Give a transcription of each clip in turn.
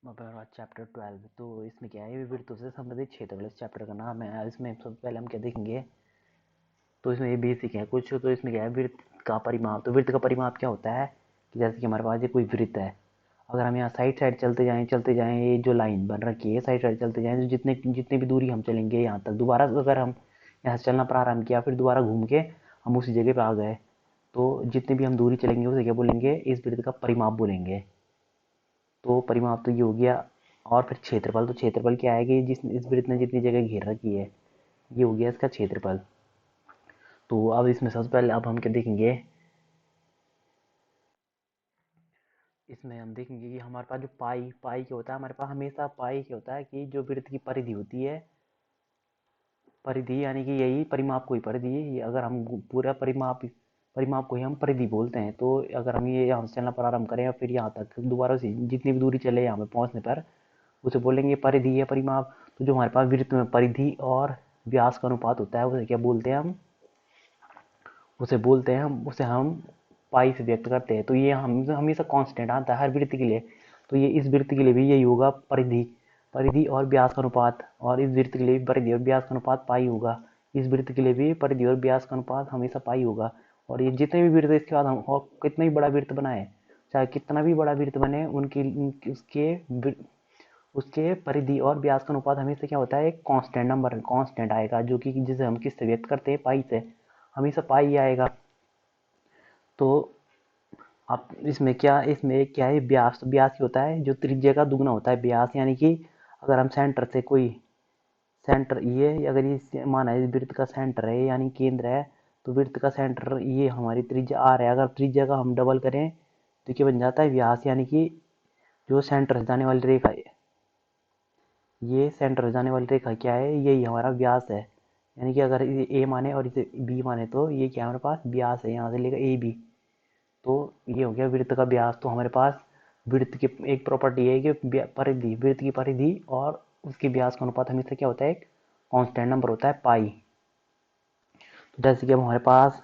हमारा चैप्टर 12। तो इसमें क्या है, वृत्तों से संबंधित क्षेत्रफल इस चैप्टर का नाम है। इसमें सबसे पहले हम क्या देखेंगे, तो इसमें ये बेसिक है कुछ। तो इसमें क्या है, वृत्त का परिमाप। तो वृत्त का परिमाप क्या होता है कि जैसे कि हमारे पास ये कोई वृत्त है, अगर हम यहाँ साइड साइड चलते जाएं, ये जो लाइन बन रखी है साइड साइड चलते जाएं, तो जितने जितनी भी दूरी हम चलेंगे यहाँ तक, दोबारा अगर हम यहाँ से चलना प्रारंभ किया, फिर दोबारा घूम के हम उसी जगह पे आ गए, तो जितनी भी हम दूरी चलेंगे उसे क्या बोलेंगे, इस वृत्त का परिमाप बोलेंगे। तो परिमाप तो ये हो गया। और फिर क्षेत्रफल, तो क्षेत्रफल क्या है कि जिस इस वृत्त ने जितनी जगह घेर रखी है, ये हो गया इसका क्षेत्रफल। तो अब इसमें सबसे पहले अब हम क्या देखेंगे, इसमें हम देखेंगे कि हमारे पास जो पाई पाई क्या होता है, हमारे पास हमेशा पाई क्या होता है कि जो वृत्त की परिधि होती है, परिधि यानी कि यही परिमाप को ही परिधि है। ये अगर हम पूरा परिमाप परिमाप को ही हम परिधि बोलते हैं। तो अगर हम ये यहाँ से चलना प्रारंभ करें और फिर यहाँ तक दोबारा से जितनी भी दूरी चले यहाँ पे पहुँचने पर, उसे बोलेंगे परिधि या परिमाप। तो जो हमारे पास वृत्त में परिधि और व्यास का अनुपात होता है, उसे क्या बोलते हैं हम, उसे हम पाई से व्यक्त करते हैं। तो ये हम हमेशा कांस्टेंट आता है हर वृत्त के लिए। तो ये इस वृत्त के लिए भी यही होगा, परिधि परिधि और व्यास का अनुपात। और इस वृत्त के लिए भी परिधि और व्यास का अनुपात पाई होगा। इस वृत्त के लिए भी परिधि और व्यास का अनुपात हमेशा पाई होगा। और ये जितने भी वृत्त इसके बाद हम और कितना ही बड़ा वृत्त बनाए, चाहे कितना भी बड़ा वृत्त बने, उसके उसके परिधि और व्यास का अनुपात हमेशा क्या होता है, एक कांस्टेंट नंबर कांस्टेंट आएगा, जो कि जिसे हम किससे व्यक्त करते हैं, पाई से। हमेशा पाई आएगा। तो अब इसमें क्या है, व्यास। तो व्यास होता है जो त्रिज्या का दुगना होता है व्यास। यानी कि अगर हम सेंटर से कोई सेंटर, ये अगर ये माना है वृत्त का सेंटर है यानी केंद्र है, तो वृत्त का सेंटर ये हमारी त्रिज्या आर है। अगर त्रिज्या का हम डबल करें तो क्या बन जाता है, व्यास। यानी कि जो सेंटर से जाने वाली रेखा है, ये सेंटर से जाने वाली रेखा क्या है, यही हमारा व्यास है। यानी कि अगर इसे ए माने और इसे बी माने, तो ये क्या हमारे पास व्यास है, यहाँ से लेकर ए बी। तो ये हो गया वृत्त का व्यास। तो हमारे पास वृत्त की एक प्रॉपर्टी है कि परिधि, वृत्त की परिधि और उसके व्यास का अनुपात हमेशा क्या होता है, एक कांस्टेंट नंबर होता है, पाई। तो जैसे कि अब हमारे पास,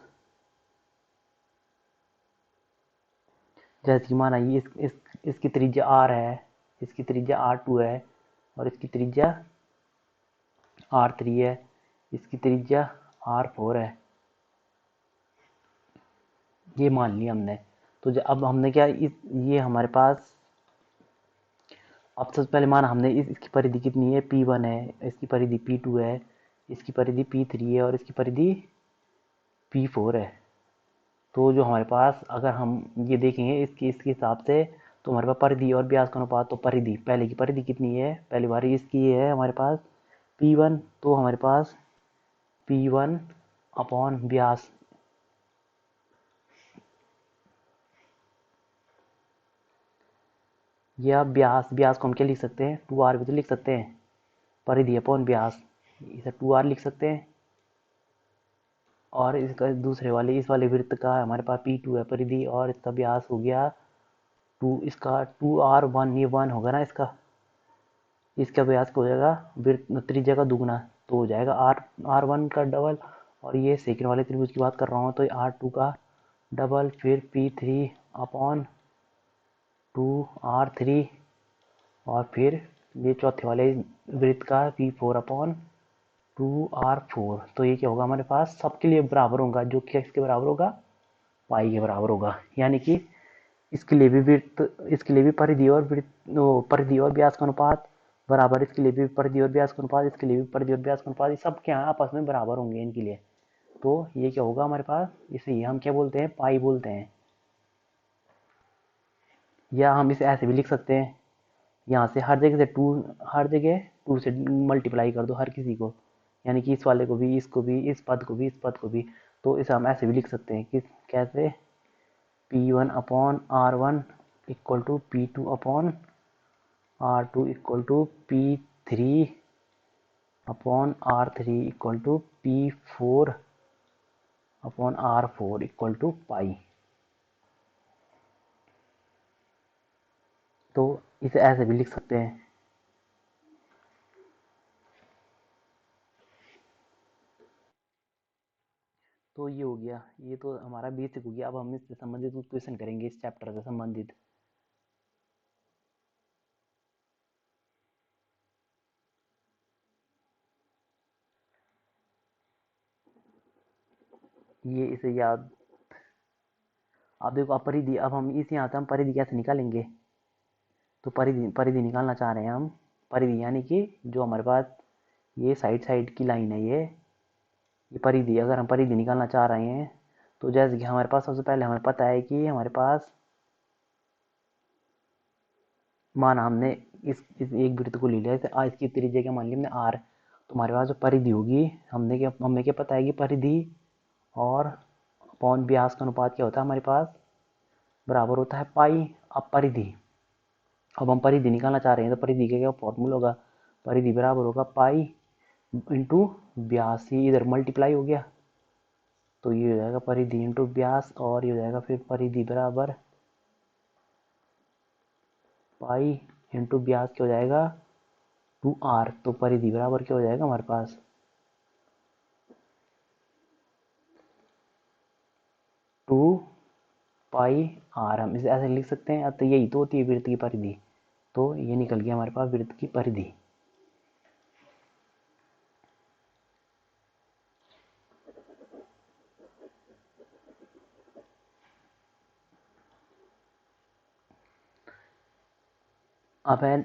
जैसे कि माना ये इसकी त्रिज्या आर है, इसकी त्रिज्या R2 है, और इसकी त्रिज्या R3 है, इसकी त्रिज्या R4 है, ये मान लिया हमने। तो अब हमने क्या ये हमारे पास, अब सबसे पहले माना हमने इसकी परिधि कितनी है, P1 है, इसकी परिधि P2 है, इसकी परिधि P3 है, और इसकी परिधि P4 है। तो जो हमारे पास अगर हम ये देखेंगे इसके हिसाब से, तो हमारे पास परिधि और व्यास का अनुपात, तो परिधि पहले की परिधि कितनी है, पहली बार इसकी ये है हमारे पास P1। तो हमारे पास P1 अपॉन व्यास, या व्यास, व्यास को हम क्या लिख सकते हैं, 2R भी तो लिख सकते हैं। परिधि अपॉन व्यास, इसे 2R लिख सकते हैं। और इसका दूसरे वाले इस वाले वृत्त का हमारे पास P2 है परिधि, और इसका व्यास हो गया 2, इसका 2R1, ये 1 होगा ना इसका, इसका व्यास क्या हो जाएगा, वृत्त त्रिज्या का दुगना, तो हो जाएगा R1 का डबल। और ये सेकंड वाले त्रिभुज की बात कर रहा हूँ, तो R2 का डबल, फिर P3 अपॉन 2R3, और फिर ये चौथे वाले वृत्त का P4 अपॉन 2R4। तो ये क्या होगा हमारे पास, सबके लिए बराबर होगा, जो कि इसके बराबर होगा, पाई के बराबर होगा। यानी कि इसके लिए भी वृत्त, इसके लिए भी परिधि और परिधि और व्यास का अनुपात बराबर, इसके लिए भी परिधि और व्यास का अनुपात, इसके लिए भी परिधि और व्यास का अनुपात, ये सब क्या आपस में बराबर होंगे इनके लिए। तो ये क्या होगा हमारे पास, इसे हम क्या बोलते हैं, पाई बोलते हैं। या हम इसे ऐसे भी लिख सकते हैं, यहाँ से हर जगह से टू, हर जगह टू से मल्टीप्लाई कर दो हर किसी को, यानी कि इस वाले को भी, इसको भी, इस पद को भी, इस पद को भी। तो इसे हम ऐसे भी लिख सकते हैं कि कैसे, P1 upon R1 equal to P2 upon R2 equal to P3 upon R3 equal to P4 upon R4 equal to pi. तो इसे ऐसे भी लिख सकते हैं। तो ये हो गया, ये तो हमारा बेसिक हो गया। अब हम इससे संबंधित कुछ क्वेश्चन करेंगे, इस चैप्टर से संबंधित। ये इसे याद। अब देखो अपरिधि, अब हम इस यहाँ से हम परिधि कैसे निकालेंगे? तो परिधि परिधि निकालना चाह रहे हैं हम। परिधि यानी कि जो हमारे पास ये साइड साइड की लाइन है, ये परिधि, अगर हम परिधि निकालना चाह रहे हैं तो जैसे कि हमारे पास सबसे पहले हमें पता है कि हमारे पास माना हमने इस एक वृत्त को ले लिया, जैसे इसकी त्रिज्या क्या मान ली हमने आर। तो हमारे पास जो परिधि होगी, हमें क्या पता है कि परिधि और अपॉन व्यास का अनुपात क्या होता है हमारे पास, बराबर होता है पाई। अब परिधि, अब हम परिधि निकालना चाह रहे हैं तो परिधि का क्या फॉर्मूला होगा, परिधि बराबर होगा पाई इंटू व्यास, ही इधर मल्टीप्लाई हो गया तो ये हो जाएगा परिधि इंटू व्यास, और ये हो जाएगा फिर परिधि बराबर पाई इंटू व्यास क्या हो जाएगा 2r। तो परिधि बराबर क्या हो जाएगा हमारे पास 2 पाई r। हम इसे ऐसे लिख सकते हैं। तो यही तो होती है वृत्त की परिधि। तो ये निकल गया हमारे पास वृत्त की परिधि। अब है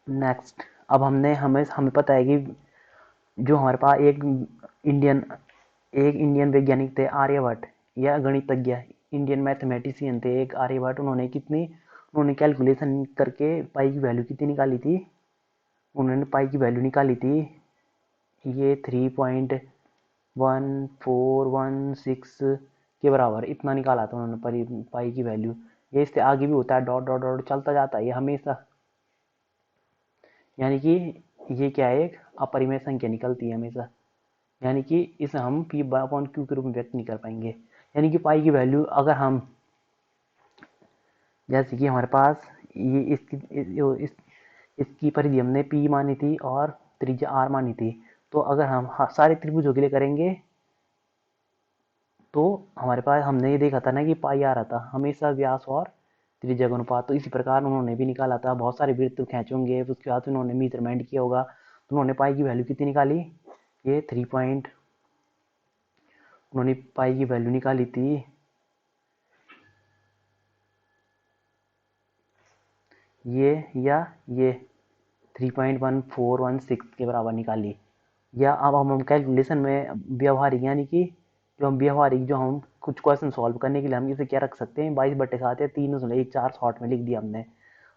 नेक्स्ट। अब हमें हमें पता है कि जो हमारे पास इंडियन एक इंडियन वैज्ञानिक थे आर्यभट्ट, या गणितज्ञ इंडियन मैथमेटिशियन थे एक आर्यभट्ट। उन्होंने कैलकुलेशन करके पाई की वैल्यू कितनी निकाली थी, उन्होंने पाई की वैल्यू निकाली थी ये 3.1416 के बराबर, इतना निकाला था उन्होंने पाई की वैल्यू। ये इससे आगे भी होता है, डॉट डॉट डॉट चलता जाता है ये हमेशा, यानी कि ये क्या है, एक अपरिमेय संख्या निकलती है हमेशा। यानी कि इसे हम पी अपॉन क्यू के रूप में व्यक्त नहीं कर पाएंगे। यानी कि पाई की वैल्यू अगर हम, जैसे कि हमारे पास ये इसकी परिधि हमने पी मानी थी और त्रिज्या आर मानी थी। तो अगर हम सारे त्रिभुजों के लिए करेंगे तो हमारे पास हमने ये देखा था ना कि पाई आ रहा था हमेशा व्यास और त्रिज्या का अनुपात। तो इसी प्रकार उन्होंने भी निकाला था, बहुत सारे वृत्त खींचे होंगे, उसके बाद उन्होंने मेजरमेंट किया होगा तो उन्होंने पाई की वैल्यू कितनी निकाली, ये उन्होंने पाई की वैल्यू निकाली थी ये 3.1416 के बराबर निकाली। या अब हम कैलकुलेशन में व्यवहारिक, यानी कि जो हम कुछ क्वेश्चन सॉल्व करने के लिए हम इसे क्या रख सकते हैं 22/7 या 3.14 शॉर्ट में लिख दिया हमने।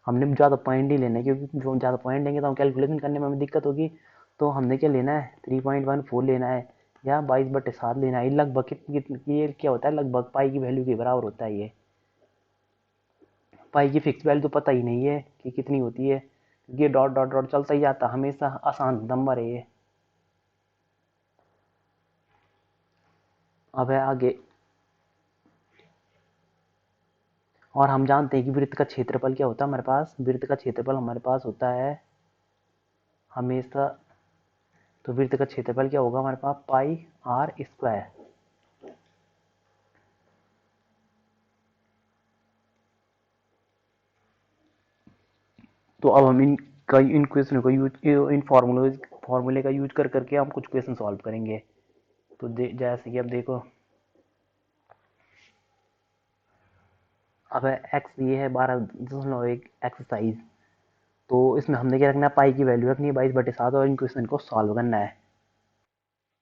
हमने ज़्यादा पॉइंट नहीं लेना, क्योंकि जो हम ज़्यादा पॉइंट लेंगे तो हम कैलकुलेशन करने में हमें दिक्कत होगी। तो हमने क्या लेना है 3.14 लेना है या 22/7 लेना है। लगभग ये क्या होता है, लगभग पाई की वैल्यू के बराबर होता है। ये पाई की फिक्स वैल्यू तो पता ही नहीं है कि कितनी होती है, क्योंकि ये डॉट डॉट डॉट चलता ही जाता, हमेशा आसान नंबर है ये। अब है आगे, और हम जानते हैं कि वृत्त का क्षेत्रफल क्या होता है हमारे पास, वृत्त का क्षेत्रफल हमारे पास होता है हमेशा, तो वृत्त का क्षेत्रफल क्या होगा हमारे पास पाई आर स्क्वायर। तो अब हम इन क्वेश्चन को इन फॉर्मूले का यूज कर करके हम कुछ क्वेश्चन सॉल्व करेंगे। तो जैसे कि अब देखो, अब एक्स ये है 12.1 एक्सरसाइज। तो इसमें हमने क्या रखना है, पाई की वैल्यू रखनी है 22/7 और इन क्वेश्चन को सॉल्व करना है।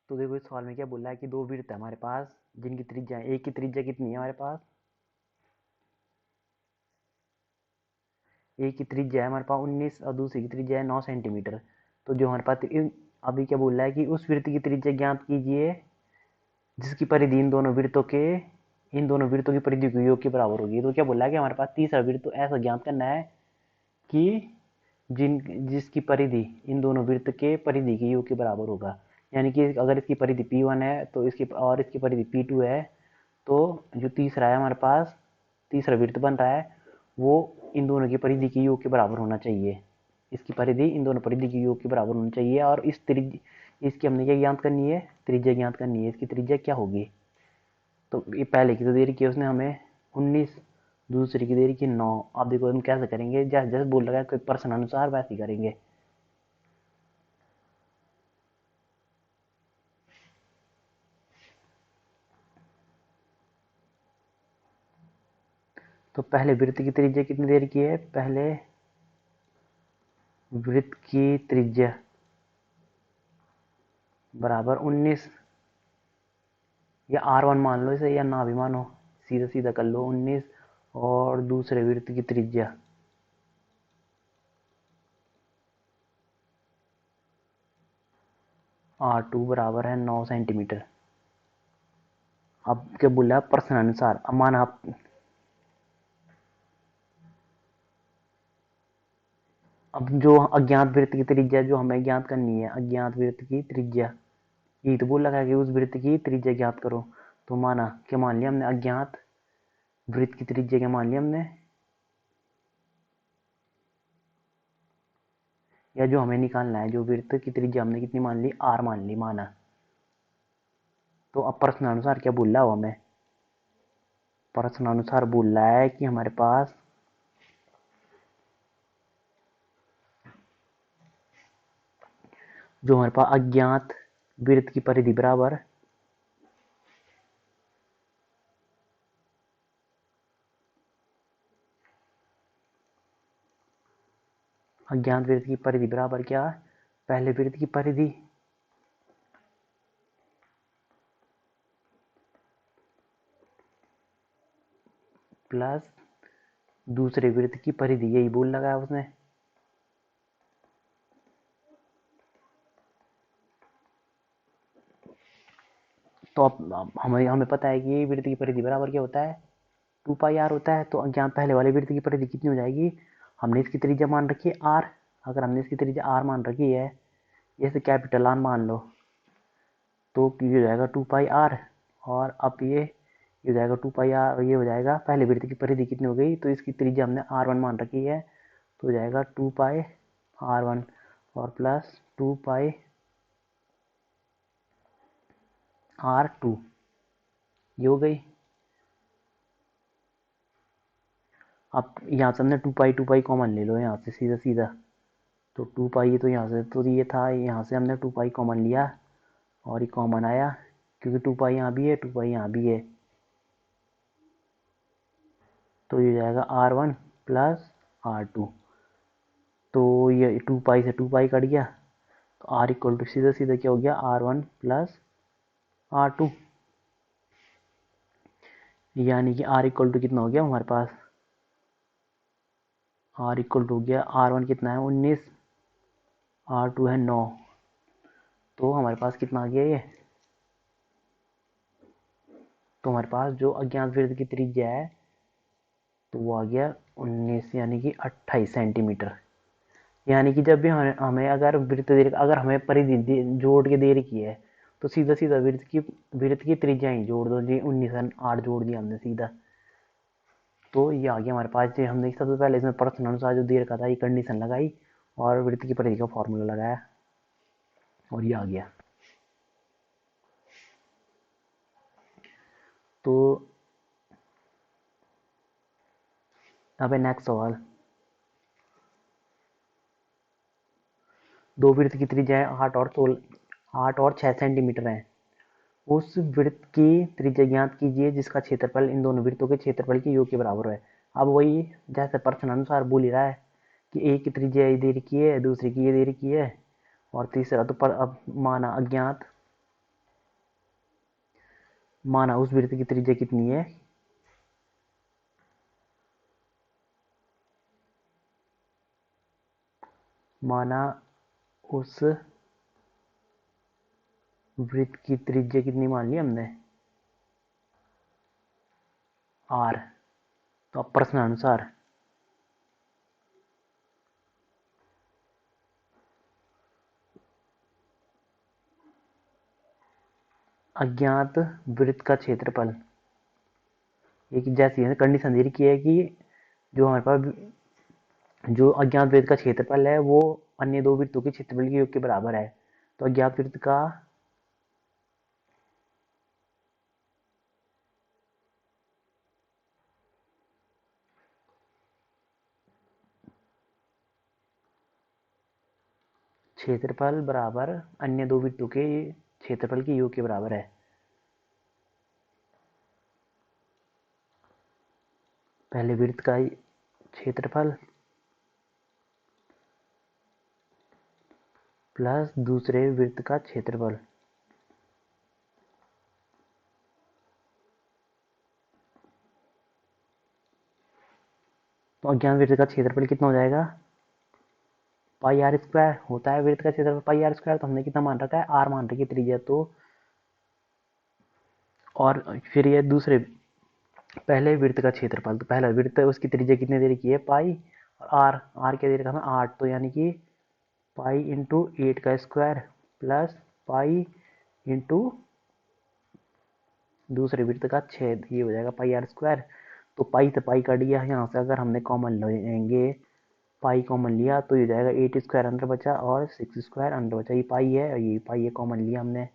तो देखो इस सवाल में क्या बोल रहा है कि दो वृत्त है हमारे पास जिनकी त्रिज्या है, एक की त्रिज्या कितनी है हमारे पास, एक की त्रिज्या है हमारे पास 19 और दूसरी की त्रिज्या है 9 सेंटीमीटर। तो जो हमारे पास अभी क्या बोल रहा है कि उस वृत्त की त्रिज्या ज्ञात कीजिए जिसकी परिधि इन दोनों वृत्तों की परिधि के योग के बराबर होगी। तो क्या बोल रहा है कि हमारे पास तीसरा वृत्त तो ऐसा ज्ञात करना है कि जिसकी परिधि इन दोनों वृत्त के परिधि के योग के बराबर होगा। यानी कि अगर इसकी परिधि P1 है तो इसकी परिधि P2 है, तो जो तीसरा है हमारे पास, तीसरा वृत्त बन रहा है वो इन दोनों की परिधि के योग के बराबर होना चाहिए। इसकी परिधि इन दोनों परिधि के योग के बराबर होनी चाहिए। और इसकी हमने क्या ज्ञात करनी है, त्रिज्या ज्ञात करनी है। इसकी त्रिज्या क्या होगी, तो ये पहले की तो देरी की उसने हमें 19, दूसरी की देरी की 9। आप देखो हम कैसे करेंगे, जैसे जैसे बोल रहा है कोई प्रश्न अनुसार वैसे ही करेंगे। तो पहले वृत्त की त्रिज्या कितनी देर की है? पहले वृत्त की त्रिज्या बराबर 19, या R1 मान लो इसे, या ना भी मानो, सीधा सीधा कर लो 19, और दूसरे वृत्त की त्रिज्या R2 बराबर है 9 सेंटीमीटर। अब क्या बोला? प्रश्नानुसार। अब माना आप अब जो अज्ञात वृत्त की त्रिज्या जो हमें ज्ञात करनी है, अज्ञात वृत्त की त्रिज्या, ये तो बोल रखा है कि उस वृत्त की त्रिज्या ज्ञात करो। तो माना क्या मान लिया हमने? अज्ञात वृत्त की त्रिज्या क्या मान लिया हमने, या जो हमें निकालना है, जो वृत्त की त्रिज्या हमने कितनी मान ली? R मान ली, माना। तो अब प्रश्नानुसार क्या बोल रहा हो हमें? प्रश्नानुसार बोल रहा है कि हमारे पास जो हमारे पास अज्ञात वृत्त की परिधि बराबर अज्ञात वृत्त की परिधि बराबर क्या? पहले वृत्त की परिधि प्लस दूसरे वृत्त की परिधि, यही बोल लगाया उसने। तो अब हमें पता है कि वृत्त की परिधि बराबर क्या होता है? 2πr होता है। तो अज्ञात पहले वाले वृत्त की परिधि कितनी हो जाएगी? हमने इसकी त्रिज्या मान रखी है R। अगर हमने इसकी त्रिज्या R मान रखी है, जैसे कैपिटल R मान लो, तो ये हो जाएगा 2πr। और अब ये हो जाएगा 2πr, और ये हो जाएगा पहले वृत्त की परिधि कितनी हो गई? तो इसकी त्रिज्या हमने R1 मान रखी है, तो हो जाएगा 2πr1 और प्लस 2πr2, ये हो गई। अब यहाँ से हमने 2π कॉमन ले लो यहाँ से सीधा सीधा, तो 2π तो यहाँ से तो ये था, यहाँ से हमने 2π कॉमन लिया और ये कॉमन आया, क्योंकि 2π यहाँ भी है, 2π यहाँ भी है, तो ये जाएगा R1 प्लस R2। तो ये 2π से 2π कट गया, तो R इक्वल टू सीधा सीधा क्या हो गया? R1 प्लस R2, यानी कि R इक्वल टू कितना हो गया हमारे पास? R इक्वल टू हो गया, R1 कितना है? 19, R2 है 9, तो हमारे पास कितना आ गया ये? तो हमारे पास जो अज्ञात वृत्त की त्रिज्या है, तो वो आ गया 19, यानी कि 28 सेंटीमीटर। यानी कि जब भी हमें अगर वृत्त अगर हमें परिधि जोड़ के दे रखी है, तो सीधा सीधा वृत्त की त्रिज्या ही जोड़ दो जी। 19 और 8 जोड़ दिया हमने सीधा, तो ये आ गया हमारे पास। जो हमने सबसे पहले इसमें प्रश्न अनुसार जो दे रखा था, ये कंडीशन लगाई और वृत्त की परिधि का फॉर्मूला लगाया, और ये आ गया। तो अब नेक्स्ट सवाल, दो वृत्त की त्रिज्या है 8 और 6 सेंटीमीटर है। उस वृत्त की त्रिज्या ज्ञात कीजिए जिसका क्षेत्रफल इन दोनों वृत्तों के क्षेत्रफल के योग के बराबर है। अब वही जैसे प्रश्न अनुसार बोल ही रहा है कि एक की त्रिज्या ये दे रखी है, दूसरी की ये दे रखी है, और तीसरा तो अब माना अज्ञात, माना उस वृत्त की त्रिज्या कितनी है? माना उस वृत्त की त्रिज्या कितनी मान ली हमने? R। तो अब प्रश्न अनुसार अज्ञात वृत्त का क्षेत्रफल, एक जैसी कंडीशन दे रखी है कि जो हमारे पास जो अज्ञात वृत्त का क्षेत्रफल है वो अन्य दो वृत्तों के क्षेत्रफल के योग के बराबर है। तो अज्ञात वृत्त का क्षेत्रफल बराबर अन्य दो वृत्तों के क्षेत्रफल के योग के बराबर है। पहले वृत्त का क्षेत्रफल प्लस दूसरे वृत्त का क्षेत्रफल। तो अज्ञात वृत्त का क्षेत्रफल कितना हो जाएगा, पाई आर स्क्वायर होता है वृत्त का क्षेत्रफल पाई आर स्क्वायर। तो हमने कितना मान रखा है, आर मान रखी त्रिज्या। तो और फिर ये दूसरे पहले वृत्त का क्षेत्रफल, तो पहला वृत्त है उसकी त्रिज्या कितनी दे रखी है, पाई, और आर आर क्या दे रखा है 8, तो यानी कि पाई इंटू 8 का स्क्वायर प्लस पाई इंटू दूसरे वृत्त का छेद, ये हो जाएगा पाई आर स्क्वायर। तो पाई से पाई कट गया, यहाँ से अगर हमने कॉमन लेंगे, पाई कॉमन लिया तो ये जाएगा 8 स्क्वायर अंदर बचा और 6 स्क्वायर अंदर बचा। ये पाई है और ये पाई है, कॉमन लिया हमने,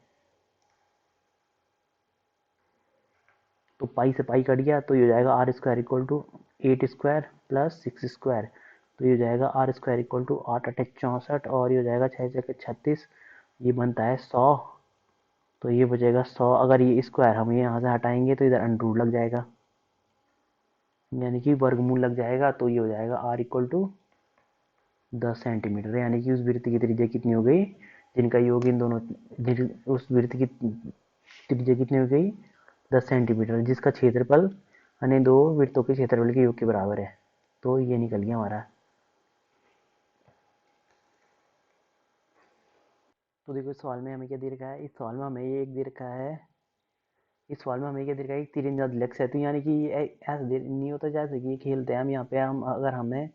तो पाई से पाई कट गया तो ये हो जाएगा R square equal to 8 square plus 6 square. तो ये हो जाएगा आर स्क्वायर इक्वल टू 8 8 64 और ये हो जाएगा 6 6 36, ये बनता है 100। तो ये बचेगा 100। अगर ये स्क्वायर हम ये यहाँ से हटाएंगे तो इधर अंडर रूट लग जाएगा, यानी कि वर्गमूल लग जाएगा। तो ये हो जाएगा आर इक्वल टू 10 सेंटीमीटर, यानी कि उस वृत्त की त्रिज्या कितनी हो गई, जिनका योग इन दोनों, उस वृत्त की त्रिज्या कितनी हो गई 10 सेंटीमीटर, जिसका क्षेत्रफल अन्य दो वृत्तों के क्षेत्रफल के योग के बराबर है। तो ये निकल गया हमारा। तो देखो इस सवाल में हमें क्या दे रखा है, इस सवाल में हमें ये एक दे रखा है, इस सवाल में हमें क्या दे रखा है, एक तीरंदाज लक्ष्य है। तो यानी कि ऐसा नहीं होता जैसे कि खेलते हैं हम, यहाँ पे हम अगर हमें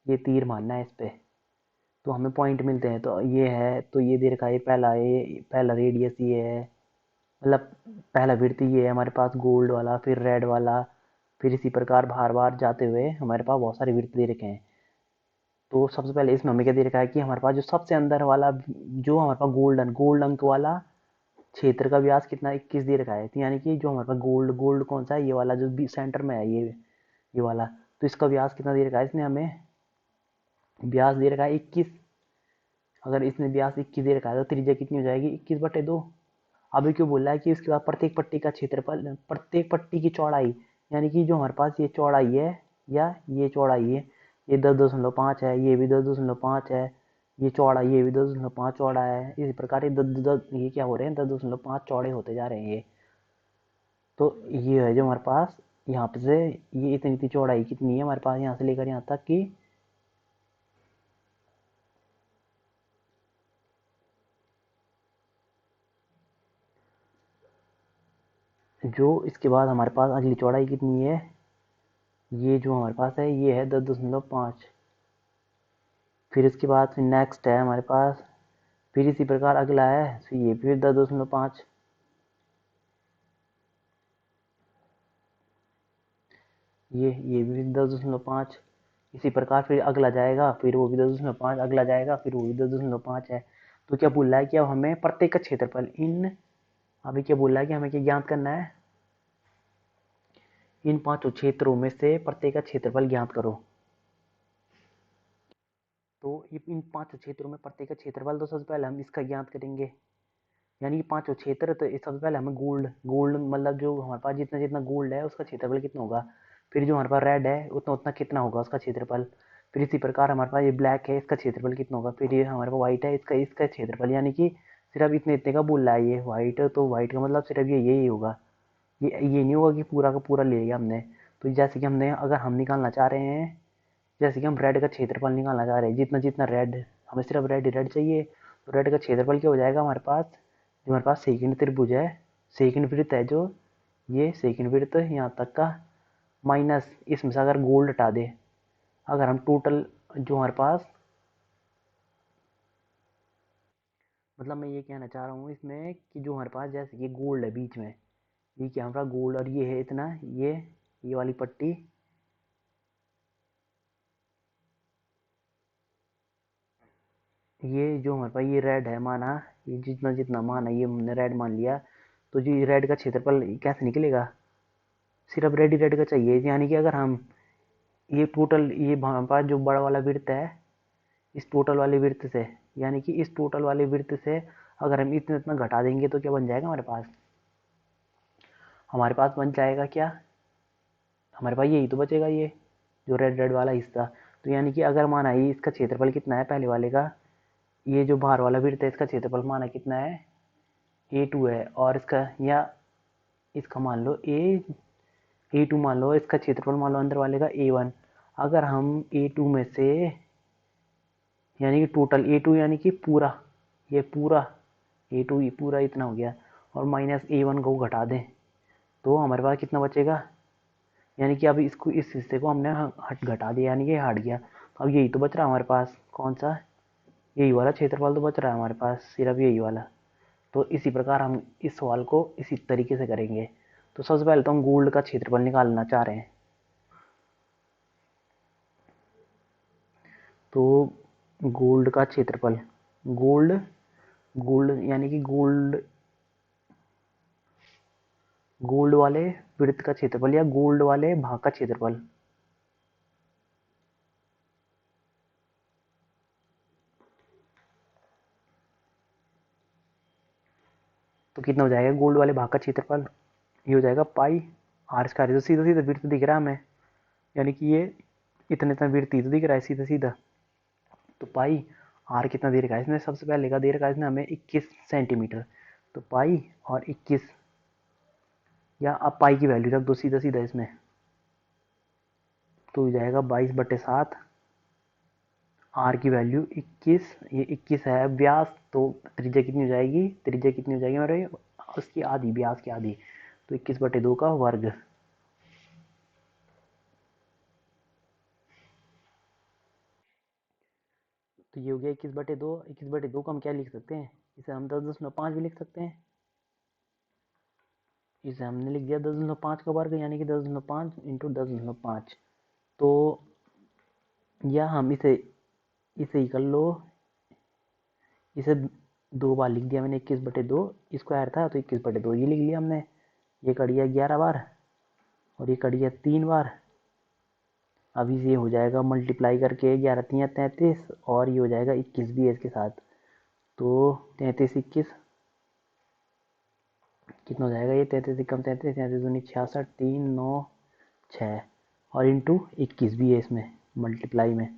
ये तीर मारना है इस पे तो हमें पॉइंट मिलते हैं। तो ये है, तो ये दे रखा है पहला, ये पहला रेडियस ये है, मतलब पहला वृत्त ये है हमारे पास गोल्ड वाला, फिर रेड वाला, फिर इसी प्रकार बार बार जाते हुए हमारे पास बहुत सारे वृत्त दे रखे हैं। तो सबसे पहले इसमें हमें क्या दे रखा है कि हमारे पास जो सबसे अंदर वाला, जो हमारे पास गोल्ड अंक वाला क्षेत्र का व्यास कितना 21 दे रखा है। तो यानी कि जो हमारे पास गोल्ड गोल्ड कौन सा है, ये वाला जो सेंटर में है, ये वाला। तो इसका व्यास कितना दे रखा है, इसने हमें व्यास दे रखा है 21। अगर इसने व्यास 21 दे रखा है तो त्रिज्या कितनी हो जाएगी 21/2। अभी क्यों बोल रहा है कि उसके बाद प्रत्येक पट्टी का क्षेत्रफल, प्रत्येक पट्टी की चौड़ाई, यानी कि जो हमारे पास ये चौड़ाई है या ये चौड़ाई है, ये 10.5 है, ये भी 10.5 है, ये चौड़ा, ये भी 10.5 चौड़ा है। इसी प्रकार ये ये क्या हो रहे हैं 10.5 चौड़े होते जा रहे हैं ये। तो ये है जो हमारे पास यहाँ पे से, ये इतनी चौड़ाई कितनी है हमारे पास यहाँ से लेकर यहाँ तक की, जो इसके बाद हमारे पास अगली चौड़ाई कितनी है, ये जो हमारे पास है ये है 10.5। फिर इसके बाद फिर नेक्स्ट है हमारे पास, फिर इसी प्रकार अगला है, फिर ये फिर 10.5, ये भी 10.5। इसी प्रकार फिर अगला जाएगा, फिर वो भी 10.5, अगला जाएगा फिर वो भी 10.5 है। तो क्या बोल रहा है कि अब हमें प्रत्येक का क्षेत्रफल इन, अभी क्या बोल रहा है कि हमें क्या ज्ञात करना है, इन पांचों क्षेत्रों में से प्रत्येक का क्षेत्रफल ज्ञात करो। तो इन पांचों क्षेत्रों में प्रत्येक का क्षेत्रफल, तो सबसे पहले हम इसका ज्ञात करेंगे, यानी कि पांचों क्षेत्र। तो सबसे पहले हमें गोल्ड गोल्ड मतलब जो हमारे पास जितना जितना गोल्ड है उसका क्षेत्रफल कितना होगा, फिर जो हमारे पास रेड है उतना उतना कितना होगा उसका क्षेत्रफल, फिर इसी प्रकार हमारे पास ये ब्लैक है इसका क्षेत्रफल कितना होगा, फिर ये हमारे पास व्हाइट है इसका इसका क्षेत्रफल, यानी कि सिर्फ इतने इतने का बोल रहा है ये व्हाइट, तो व्हाइट का मतलब सिर्फ ये यही होगा, ये नहीं होगा कि पूरा का पूरा ले लिया हमने। तो जैसे कि हमने, अगर हम निकालना चाह रहे हैं, जैसे कि हम रेड का क्षेत्रफल निकालना चाह रहे हैं, जितना जितना रेड, हमें सिर्फ रेड रेड चाहिए, तो रेड का क्षेत्रफल क्या हो जाएगा हमारे पास, जो हमारे पास सेकंड त्रिभुज है, सेकंड वृत्त है जो, ये सेकंड वृत्त यहाँ तक का, माइनस इसमें से अगर गोल्ड हटा दे, अगर हम टोटल जो हमारे पास, मतलब मैं ये कहना चाह रहा हूँ इसमें कि जो हमारे पास जैसे कि गोल्ड है बीच में, ये क्या हमारा गोल्ड, और ये है इतना, ये वाली पट्टी, ये जो हमारे पास ये रेड है माना, ये जितना जितना मान है ये हमने रेड मान लिया। तो जो रेड का क्षेत्रफल कैसे निकलेगा, सिर्फ रेड ही रेड का चाहिए, यानी कि अगर हम ये टोटल, ये हमारे पास जो बड़ा वाला वृत्त है, इस टोटल वाले वृत्त से, यानी कि इस टोटल वाले वृत्त से अगर हम इतना इतना घटा देंगे तो क्या बन जाएगा हमारे पास, हमारे पास बन जाएगा क्या, हमारे पास यही तो बचेगा, ये जो रेड रेड वाला हिस्सा। तो यानी कि अगर माना ये इसका क्षेत्रफल कितना है पहले वाले का, ये जो बाहर वाला वृत्त है इसका क्षेत्रफल माना कितना है, A2 है, और इसका या इसका मान लो A2 मान लो, इसका क्षेत्रफल मान लो अंदर वाले का A1। अगर हम A2 में से यानी कि टोटल A2 यानी कि पूरा, ये पूरा A2 ये पूरा इतना हो गया, और माइनस A1 को घटा दें तो हमारे पास कितना बचेगा, यानी कि अब इसको इस हिस्से को हमने हट घटा दिया, यानी कि हट गया। तो अब यही तो बच रहा है हमारे पास, कौन सा, यही वाला क्षेत्रफल तो बच रहा है हमारे पास, सिर्फ यही वाला। तो इसी प्रकार हम इस सवाल को इसी तरीके से करेंगे। तो सबसे पहले तो हम गोल्ड का क्षेत्रफल निकालना चाह रहे हैं। तो गोल्ड का क्षेत्रफल, गोल्ड गोल्ड यानी कि गोल्ड गोल्ड वाले वृत्त का क्षेत्रफल या गोल्ड वाले भाग का क्षेत्रफल। तो कितना हो जाएगा गोल्ड वाले भाग का क्षेत्रफल, ये हो जाएगा पाई आर स्क्वायर। तो सीधा सीधा वृत्त दिख रहा है हमें, यानी कि ये इतने इतना वृत्त ही तो दिख रहा है सीधा सीधा। तो पाई आर कितना दे रखा है इसने, सबसे पहले का दे रखा है इसने हमें 21 सेंटीमीटर। तो पाई और 21, या अब पाई की वैल्यू रख दो सीधा सीधा इसमें, तो हो जाएगा 22/7। आर की वैल्यू 21, ये 21 है व्यास, तो त्रिज्या कितनी हो जाएगी, त्रिज्या कितनी हो जाएगी हमारे, उसकी आधी, व्यास की आधी, तो 21/2 का वर्ग। तो ये हो गया 21/2। 21/2 को हम क्या लिख सकते हैं, इसे हम 10.5 भी लिख सकते हैं। इसे हमने लिख दिया 10.5 का वर्ग, यानी कि 10.5 इंटू 10.5। तो या हम इसे इसे ही कर लो, इसे 2 बार लिख दिया मैंने, 21/2 स्क्वायर था तो 21/2 ये लिख लिया हमने। ये कट गया 11 बार और ये कट गया 3 बार। अब ये हो जाएगा मल्टीप्लाई करके 11 3 33, और ये हो जाएगा 21 भी है इसके साथ। तो 33 21 कितना हो जाएगा, ये 33 कम 33, 33 दूनी 66, 3 9 6, और इंटू 21 भी है इसमें मल्टीप्लाई में।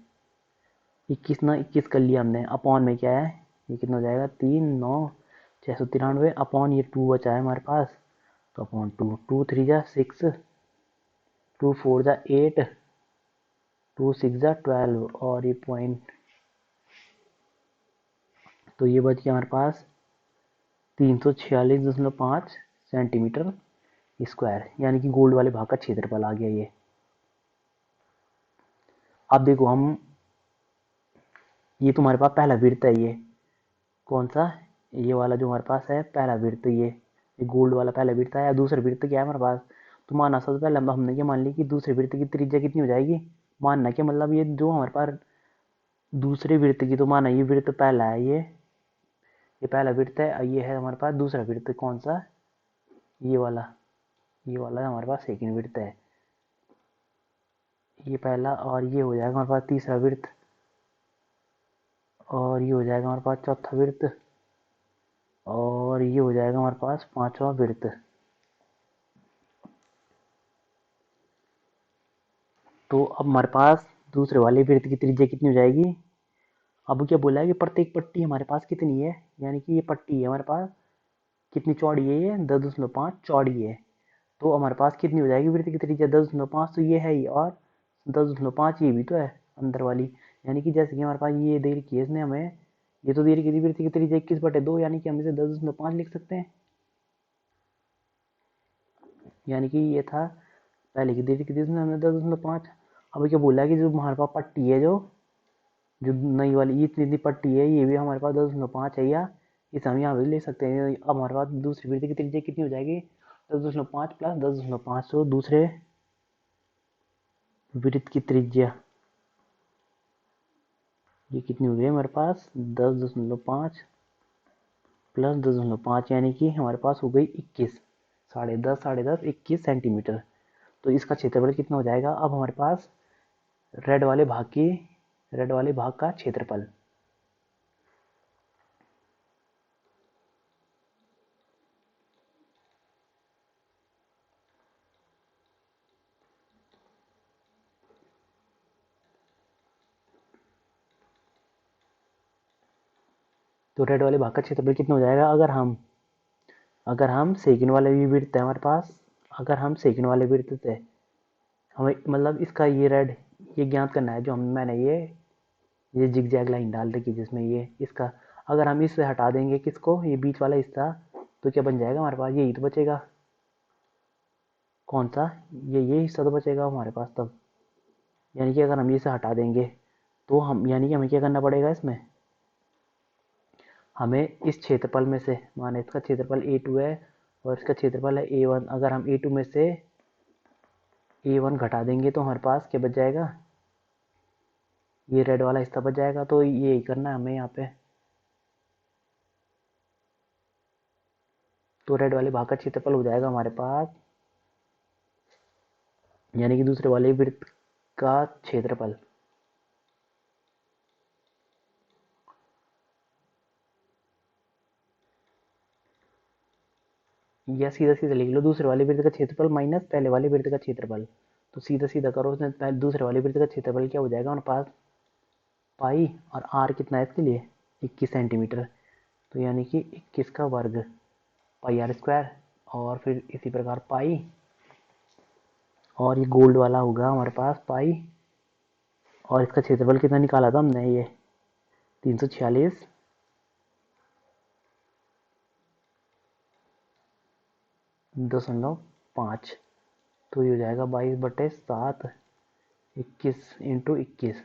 21 ना 21 कर लिया हमने, अपॉन में क्या है, ये कितना हो जाएगा 3 9 693, अपॉन ये 2 बचा है हमारे पास, तो अपॉन 2, 2 3 जा 6, 2 4 जा 8, 2 6 जा 12, और ये पॉइंट, तो ये बच गया हमारे पास 346.5 सेंटीमीटर स्क्वायर, यानी कि गोल्ड वाले भाग का क्षेत्रफल आ गया ये। अब देखो हम, ये तुम्हारे पास पहला वृत्त है, ये कौन सा, ये वाला जो हमारे पास है पहला वृत्त, ये गोल्ड वाला पहला वृत्त है। या दूसरा वृत्त क्या है हमारे पास, तो माना सबसे पहले हमने क्या मान ली कि दूसरे वृत्त की त्रिज्या कितनी हो जाएगी, मानना क्या मतलब, ये जो हमारे पास दूसरे वृत्त की, तो माना ये वृत्त पहला है, ये पहला वृत्त है, ये है हमारे पास दूसरा वृत्त कौन सा, ये वाला हमारे पास सेकंड वृत्त है, ये पहला, और ये हो जाएगा हमारे पास तीसरा वृत्त, और ये हो जाएगा हमारे पास चौथा वृत्त, और ये हो जाएगा हमारे पास पांचवा वृत्त। तो अब हमारे पास दूसरे वाले वृत्त की त्रिज्या कितनी हो जाएगी, अब क्या बोला है कि प्रत्येक पट्टी हमारे पास कितनी है, यानी कि ये पट्टी है हमारे पास कितनी चौड़ी है, ये 10.5 चौड़ी है। तो हमारे पास कितनी हो जाएगी वृत्त की त्रिज्या 10.5, तो ये है ही, और 10.5 ये भी तो है अंदर वाली, यानी कि जैसे कि हमारे पास ये दे रखी है इसने हमें, ये तो दे रखी थी वृत्त की त्रिज्या 21/2, यानी कि हम इसे 10.5 लिख सकते हैं, यानी कि ये था पहले की दे रखी थी इसने हमें 10.5। अब क्या बोला है कि जो हमारे पास पट्टी है, जो नई वाली ये इतनी इतनी पट्टी है, ये भी हमारे पास 10.5 है, या इसे हम यहाँ भी ले सकते हैं। अब हमारे पास दूसरी वृत्त की त्रिज्या कितनी हो जाएगी, 10.5 प्लस 10.5, तो दूसरे वृत्त की त्रिज्या ये कितनी हो गई हमारे पास 10.5 प्लस 10.5, यानी कि हमारे पास हो गई 21, साढ़े दस 21 सेंटीमीटर। तो इसका क्षेत्रफल कितना हो जाएगा, अब हमारे पास रेड वाले भाग की रेड वाले भाग का क्षेत्रफल, तो रेड वाले भाग का क्षेत्रफल कितना हो जाएगा, अगर हम सेकंड वाले भी वृत्त है हमारे पास, अगर हम सेकंड वाले वृत्त थे, हमें मतलब इसका ये रेड ये ज्ञात करना है, जो मैंने ये जिग जैग लाइन डाल रखी जिसमें ये इसका, अगर हम इससे हटा देंगे किसको, ये बीच वाला हिस्सा, तो क्या बन जाएगा हमारे पास, यही तो बचेगा, कौन सा, ये हिस्सा तो बचेगा हमारे पास तब। यानी कि अगर हम इसे हटा देंगे तो हम, यानी कि हमें क्या करना पड़ेगा इसमें, हमें इस क्षेत्रफल में से, माने इसका क्षेत्रफल A2 है और इसका क्षेत्रफल है A1, अगर हम A2 में से A1 घटा देंगे तो हमारे पास क्या बच जाएगा, ये रेड वाला हिस्सा बच जाएगा। तो यही करना है हमें यहाँ पे। तो रेड वाले भाग का क्षेत्रफल हो जाएगा हमारे पास, यानी कि दूसरे वाले वृत्त का क्षेत्रफल, या सीधा सीधा लिख लो, दूसरे वाले वृत्त का क्षेत्रफल माइनस पहले वाले वृत्त का क्षेत्रफल। तो सीधा सीधा करो, उसमें दूसरे वाले वृत्त का क्षेत्रफल क्या हो जाएगा हमारे पास, पाई, और आर कितना है इसके लिए, 21 सेंटीमीटर, तो यानी कि 21 का वर्ग, पाई आर स्क्वायर, और फिर इसी प्रकार पाई, और ये गोल्ड वाला होगा हमारे पास पाई, और इसका क्षेत्रफल कितना निकाला था हमने, ये 346.5, तो ये हो जाएगा 22/7, 21 इंटू 21।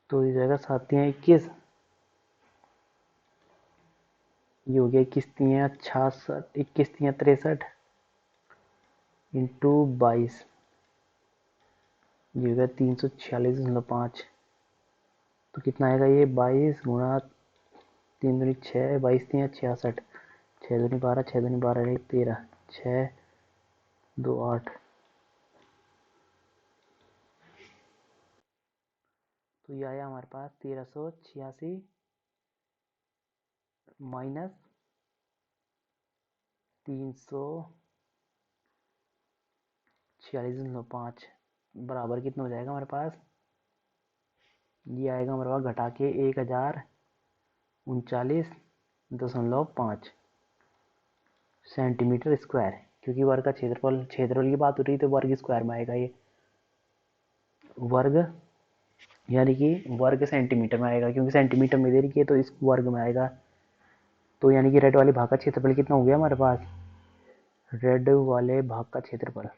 तो ये हो जाएगा 7×3=21, ये हो गया 21×3=66, 21×3=63 इंटू 22, ये हो गया 346.5। तो कितना आएगा ये, 22 × 3×6, 22×3=66, 6×2=12, 6×2=12=13, 6×2=8, तो ये आया हमारे पास 1386 माइनस 346.5 बराबर कितना हो जाएगा हमारे पास, ये आएगा हमारे पास घटा के 1039.5 सेंटीमीटर स्क्वायर, क्योंकि वर्ग का क्षेत्रफल की बात हो रही है तो वर्ग स्क्वायर में आएगा, ये वर्ग, यानी कि वर्ग सेंटीमीटर में आएगा, क्योंकि सेंटीमीटर में दे रही है तो इस वर्ग में आएगा। तो यानी कि रेड वाले भाग का क्षेत्रफल कितना हो गया हमारे पास, रेड वाले भाग का क्षेत्रफल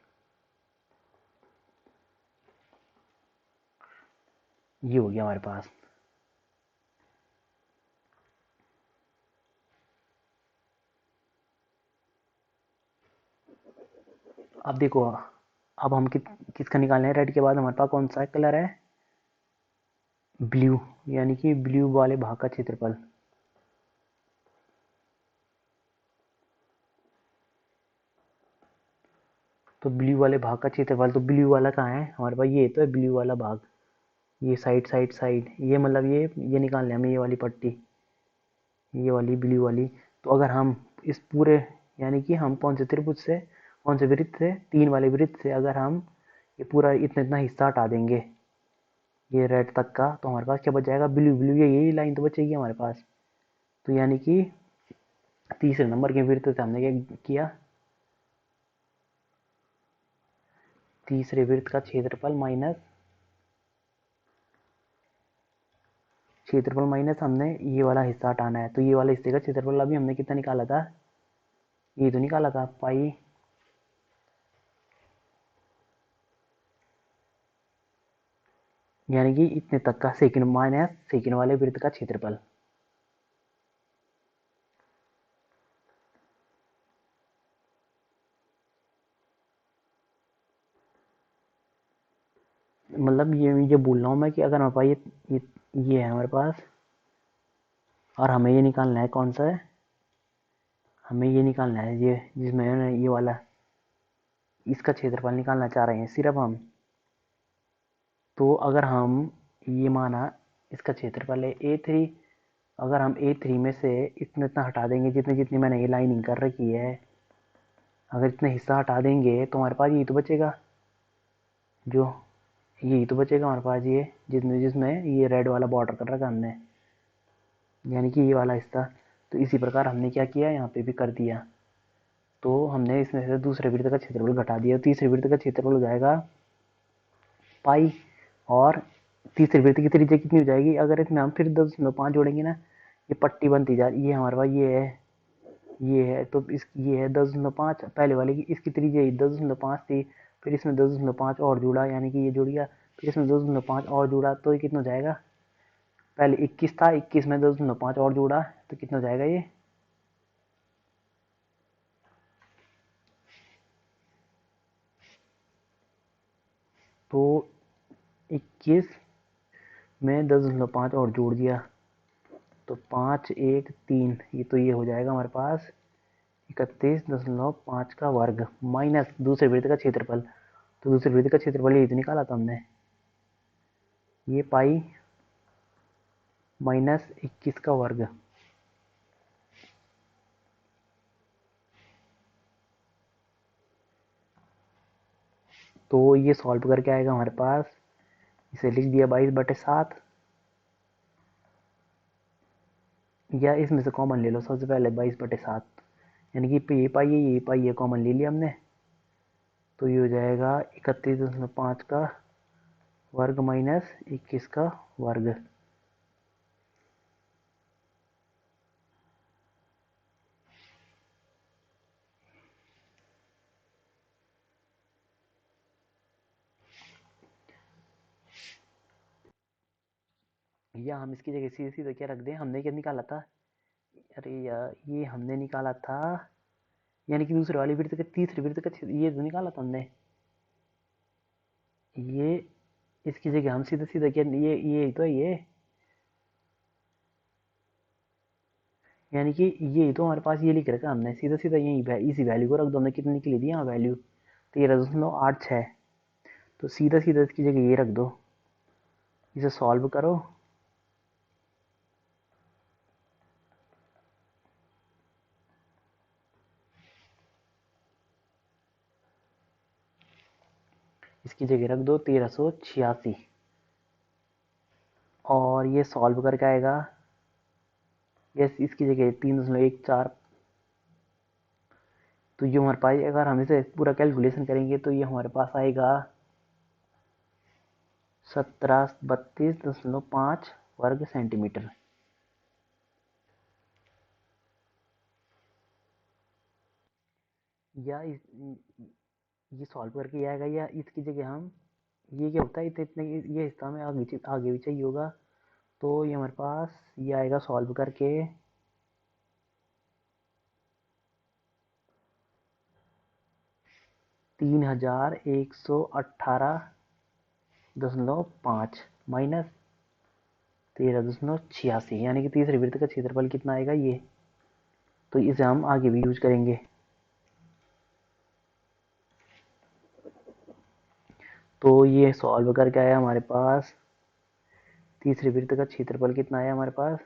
ये हो गया हमारे पास। अब देखो, अब हम किसका निकालना है, रेड के बाद हमारे पास कौन सा कलर है, ब्लू, यानी कि ब्लू वाले भाग का क्षेत्रफल। तो ब्लू वाले भाग का क्षेत्रफल, तो ब्लू वाला कहाँ है हमारे पास, ये तो है ब्लू वाला भाग, ये साइड साइड साइड, ये मतलब ये निकालना है हमें, ये वाली पट्टी, ये वाली ब्लू वाली। तो अगर हम इस पूरे, यानी कि हम कौन से त्रिभुज से, कौन से वृत्त से, 3 वाले वृत्त से अगर हम ये पूरा इतना इतना हिस्सा हटा देंगे ये रेड तक का, तो हमारे पास क्या बच जाएगा, ब्लू ब्लू, यही लाइन तो बचेगी हमारे पास। तो यानी कि तीसरे नंबर के वृत्त से हमने क्या किया, तीसरे वृत्त का क्षेत्रफल माइनस हमने ये वाला हिस्सा हटाना है, तो ये वाले हिस्से का क्षेत्रफल अभी हमने कितना निकाला था, ये तो निकाला था पाई, यानी कि इतने तक का सेकंड माइनस सेकंड वाले वृत्त का क्षेत्रफल। मतलब ये बोल रहा हूँ मैं कि अगर हमारे पास ये है हमारे पास, और हमें ये निकालना है, कौन सा है, हमें ये निकालना है, ये जिसमें ये वाला, इसका क्षेत्रफल निकालना चाह रहे हैं सिर्फ हम। तो अगर हम ये माना इसका क्षेत्रफल है A3 अगर हम A3 में से इतना इतना हटा देंगे, जितनी जितनी मैंने ये लाइनिंग कर रखी है, अगर इतना हिस्सा हटा देंगे तो हमारे पास यही तो बचेगा, जो यही तो बचेगा हमारे पास, ये जिसमें जिसमें ये रेड वाला बॉर्डर कर रखा हमने, यानी कि ये वाला हिस्सा। तो इसी प्रकार हमने क्या किया, यहाँ पे भी कर दिया। तो हमने इसमें से दूसरे वृत्त का क्षेत्रफल घटा दिया। तीसरे वृत्त का क्षेत्रफल हो जाएगा पाई, और तीसरे वृत्त की त्रिज्या कितनी हो जाएगी, अगर इसमें हम फिर 10.5 जोड़ेंगे ना, ये पट्टी बनती जा रही, ये हमारे पास ये है तो इस ये है 10.5, पहले वाले की इसकी त्रिज्या 10.5 थी, फिर इसमें 10.5 और जुड़ा, यानी कि ये जुड़ गया, फिर इसमें 10.5 और जुड़ा, तो ये कितना हो जाएगा, पहले 21 था, 21 में 10.5 और जुड़ा, तो कितना हो जाएगा ये, तो 21 में 10.5 और जोड़ दिया, तो 5 1 3, ये तो ये हो जाएगा हमारे पास 31.5 का वर्ग माइनस दूसरे वृत्त का क्षेत्रफल। तो दूसरे वृत्त का क्षेत्रफल ये तो निकाला था हमने, ये पाई माइनस 21 का वर्ग। तो ये सॉल्व करके आएगा हमारे पास, इसे लिख दिया 22/7, या इसमें से कॉमन ले लो सबसे पहले 22/7, यानी कि ये पाई ये कॉमन ले लिया हमने, तो ये हो जाएगा 31.5 का वर्ग माइनस 21 का वर्ग। या हम इसकी जगह सीधे सीधे क्या रख दें, हमने क्या निकाला था, अरे यार ये हमने निकाला था, यानी कि दूसरे वाली वृत्त का तीसरे वृत्त का ये तो निकाला था हमने, ये इसकी जगह हम सीधा सीधा क्या, ये तो है ये, यानी कि ये तो हमारे पास ये लिख रखा हमने, सीधा सीधा यही इसी वैल्यू को रख दो, हमने कितनी निकली थी यहाँ वैल्यू, 13.86, तो सीधा सीधा इसकी जगह ये रख दो, इसे सॉल्व करो, इसकी जगह रख दो 1386, और ये सॉल्व करके आएगा, यस इसकी जगह 3.14, तो ये हमारे पास, अगर हम इसे पूरा कैलकुलेशन करेंगे तो ये हमारे पास आएगा 1732.5 वर्ग सेंटीमीटर। या ये सॉल्व करके ये आएगा, या इसकी जगह हम, ये क्या होता है इतने इतने ये हिस्सा में आगे भी चाहिए होगा, तो ये हमारे पास ये आएगा सॉल्व करके 3118.5 माइनस 13.86, यानी कि तीसरे वृत्त का क्षेत्रफल कितना आएगा ये, तो इसे हम आगे भी यूज करेंगे। तो ये सॉल्व करके आया हमारे पास, तीसरे वृत्त का क्षेत्रफल कितना आया हमारे पास,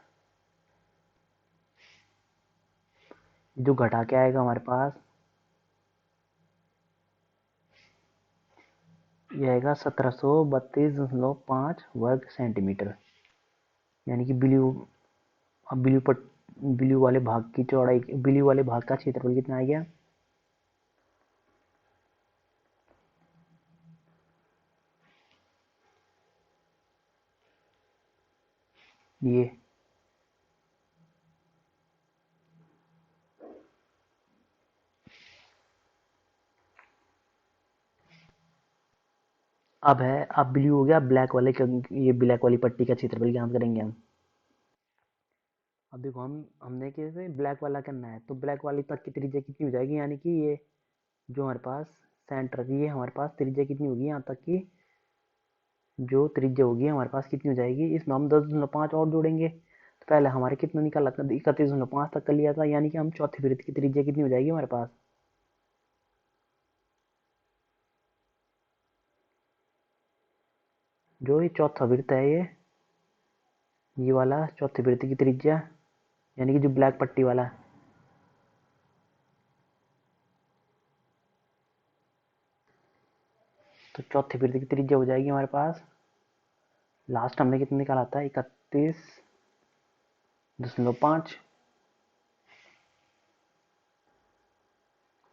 जो घटा के आएगा हमारे पास, ये आएगा 1732.5 वर्ग सेंटीमीटर, यानी कि अब ब्लू वाले भाग की चौड़ाई, ब्लू वाले भाग का क्षेत्रफल कितना आ गया, ये अब ब्लू हो गया, ब्लैक वाले ये ब्लैक वाली पट्टी का क्षेत्रफल ज्ञात करेंगे हम। अब देखो हमने कैसे ब्लैक वाला करना है, तो ब्लैक वाली तक की त्रिज्या कितनी हो जाएगी, यानी कि ये जो हमारे पास सेंटर की, ये हमारे पास त्रिज्या कितनी होगी, यहाँ तक की जो त्रिज्या होगी हमारे पास कितनी हो जाएगी, इसमें हम 10.5 और जोड़ेंगे, तो पहले हमारे कितना निकाला था, 31.5 तक कर लिया था, यानी कि हम चौथे वृत्त की त्रिज्या कितनी हो जाएगी हमारे पास, जो ये चौथा वृत्त है, ये वाला चौथे वृत्त की त्रिज्या, यानी कि जो ब्लैक पट्टी वाला, तो चौथे वृत्त की त्रिज्या हो जाएगी हमारे पास, लास्ट हमने कितना निकाला था, 31.5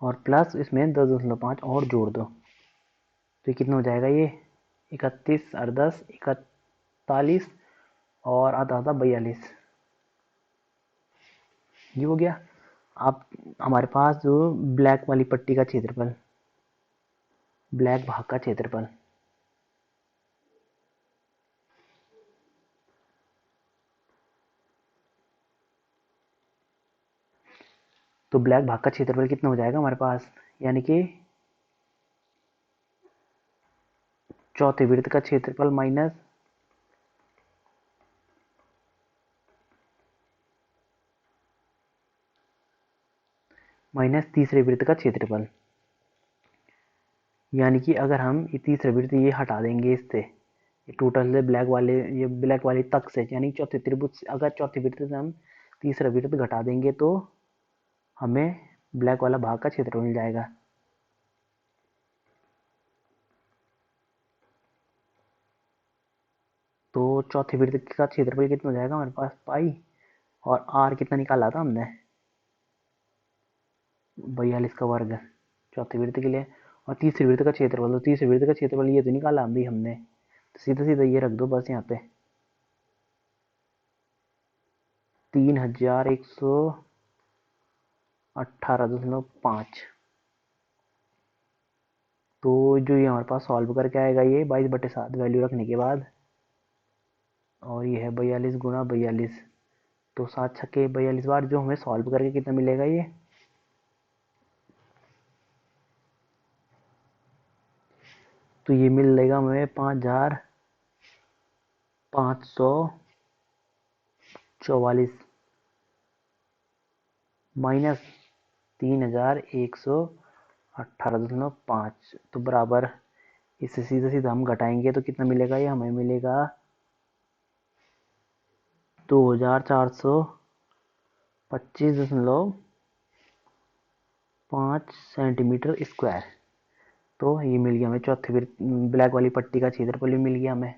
और प्लस इसमें 10.5 और जोड़ दो, तो ये कितना हो जाएगा, ये 31 और 10 41 और आधा आधा 42, ये हो गया। अब हमारे पास जो ब्लैक वाली पट्टी का क्षेत्रफल, ब्लैक भाग का क्षेत्रफल, तो ब्लैक भाग का क्षेत्रफल कितना हो जाएगा हमारे पास, यानी कि चौथे वृत्त का क्षेत्रफल माइनस तीसरे वृत्त का क्षेत्रफल, यानी कि अगर हम ये तीसरे वृत्त ये हटा देंगे इससे, ये टोटल से ब्लैक वाले, ये ब्लैक वाली तक से, यानी चौथे त्रिभुज से अगर चौथे वृत्त से हम तीसरा वृत्त घटा देंगे तो हमें ब्लैक वाला भाग का क्षेत्रफल मिल जाएगा। तो चौथे वृत्त का क्षेत्रफल कितना हो जाएगा हमारे पास, पाई, और आर कितना निकाला था हमने, 42 का वर्ग चौथे वृत्त के लिए, और तीसरे वृत्त का क्षेत्रफल, तो तीसरे वृत्त का क्षेत्रफल ये तो निकाला हम भी हमने, तो सीधा सीधा ये रख दो बस यहाँ पे, 3118.5। तो जो ये हमारे पास सॉल्व करके आएगा ये 22/7 वैल्यू रखने के बाद, और ये है 42 गुणा 42, तो 7 छक्के 42 बार, जो हमें सॉल्व करके कितना मिलेगा ये, तो ये मिलेगा हमें 5544 माइनस 3118.5, तो बराबर, इससे सीधा सीधा हम घटाएंगे तो कितना मिलेगा, ये हमें मिलेगा 2425.5 सेंटीमीटर स्क्वायर। तो ये मिल गया हमें चौथे ब्लैक वाली पट्टी का क्षेत्रफल भी मिल गया हमें,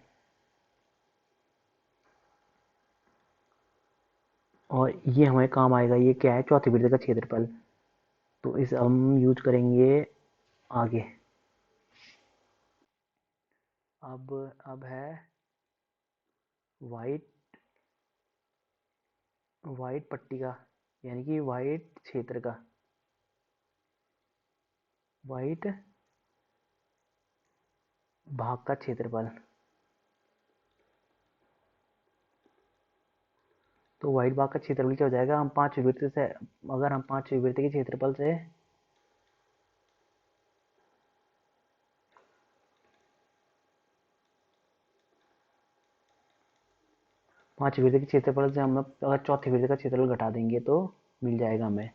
और ये हमें काम आएगा, ये क्या है, चौथे वृत्त का क्षेत्रफल, तो इसे हम यूज करेंगे आगे। अब है वाइट वाइट पट्टी का, यानी कि वाइट क्षेत्र का, वाइट भाग का क्षेत्रफल। तो वाइट भाग का क्षेत्रफल क्या हो जाएगा, हम पांचवें वृत्त से, अगर हम पांचवें वृत्त के क्षेत्रफल से पांचवें वृत्त के क्षेत्रफल से हम अगर चौथे वृत्त का क्षेत्रफल घटा देंगे तो मिल जाएगा हमें,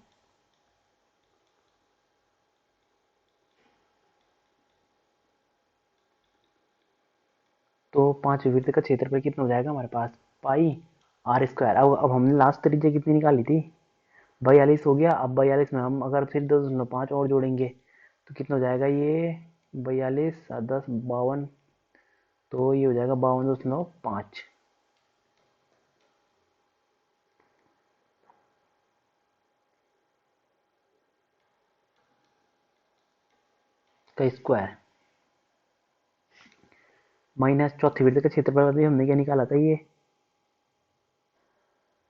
तो पांचवें वृत्त का क्षेत्रफल कितना हो जाएगा हमारे पास, पाई आर स्क्वायर। अब हमने लास्ट त्रिज्या कितनी निकाली थी, 42 हो गया। अब 42 में हम अगर फिर 10.5 और जोड़ेंगे तो कितना हो जाएगा ये, 42 और 10 52, तो ये हो जाएगा 52.5 का स्क्वायर, माइनस चौथे वृत्त का क्षेत्रफल भी हमने क्या निकाला था, ये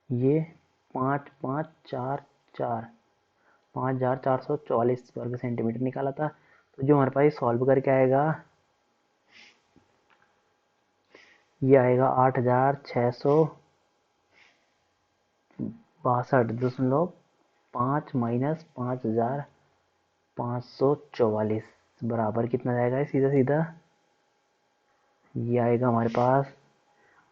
5544 5444 वर्ग सेंटीमीटर निकाला था। तो जो हमारे पास सॉल्व करके आएगा, ये आएगा 8662.5 माइनस 5544 बराबर कितना जाएगा, सीधा सीधा ये आएगा हमारे पास,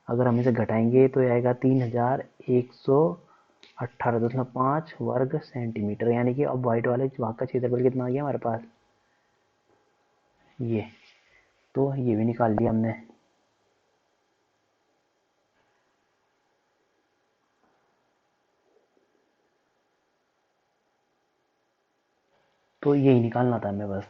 अगर हम इसे घटाएंगे तो ये आएगा 3118.5 वर्ग सेंटीमीटर, यानी कि अब वाइट वाले भाग का क्षेत्रफल कितना आ गया हमारे पास, ये, तो ये भी निकाल लिया हमने। तो यही निकालना था हमें बस।